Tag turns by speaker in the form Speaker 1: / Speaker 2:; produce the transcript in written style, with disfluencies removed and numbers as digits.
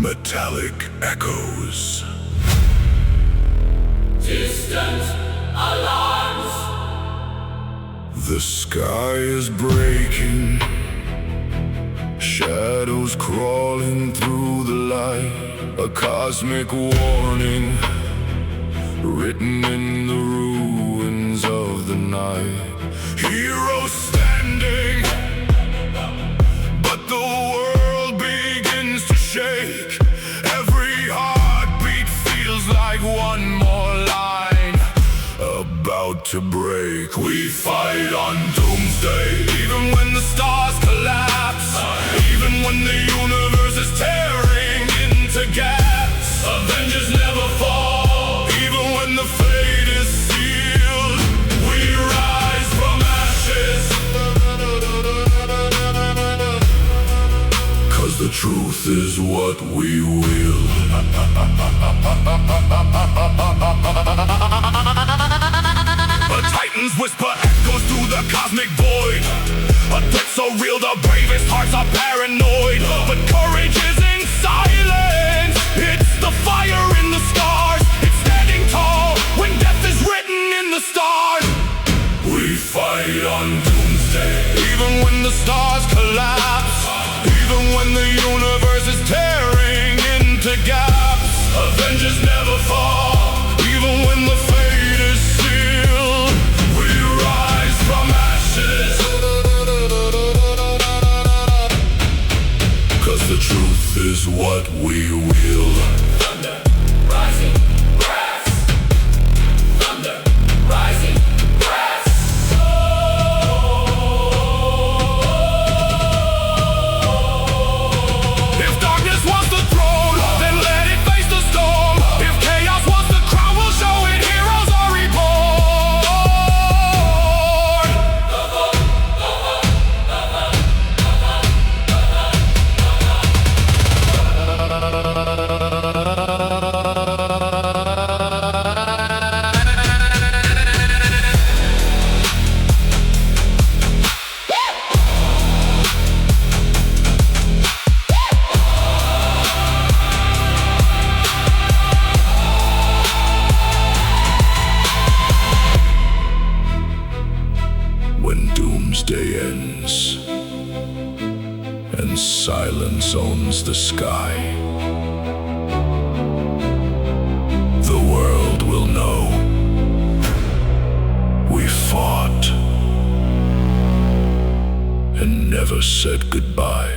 Speaker 1: Metallic echoes.
Speaker 2: Distant alarms.
Speaker 1: The sky is breaking, shadows crawling through the light. A cosmic warning written in the ruins of the night. Heroes standing, but the world begins to shake. Every heartbeat feels like one more line about to break. We fight on Doomsday, even when the stars collapse, even when the universe is tearing into gaps. Avengers never fall, even when the fate is sealed. We rise from ashes, 'cause the truth is what we will. A titan's whisper echoes through the cosmic void. A threat so real the bravest hearts are paranoid. But courage isn't silence, it's the fire in the scars. It's standing tall when death is written in the stars. We fight on Doomsday, even when the stars collapse, even when the universe is tearing into gaps. Avengers never fall, even when the fate is sealed. We rise from ashes, 'cause the truth is what we will.
Speaker 2: Thunder, rising, grass. Thunder, rising, grass.
Speaker 1: If darkness wants the throne, then let it face the storm. If chaos wants the crown, we'll show it. Heroes are reborn. When Doomsday ends and silence owns the sky, the world will know we fought and never said goodbye.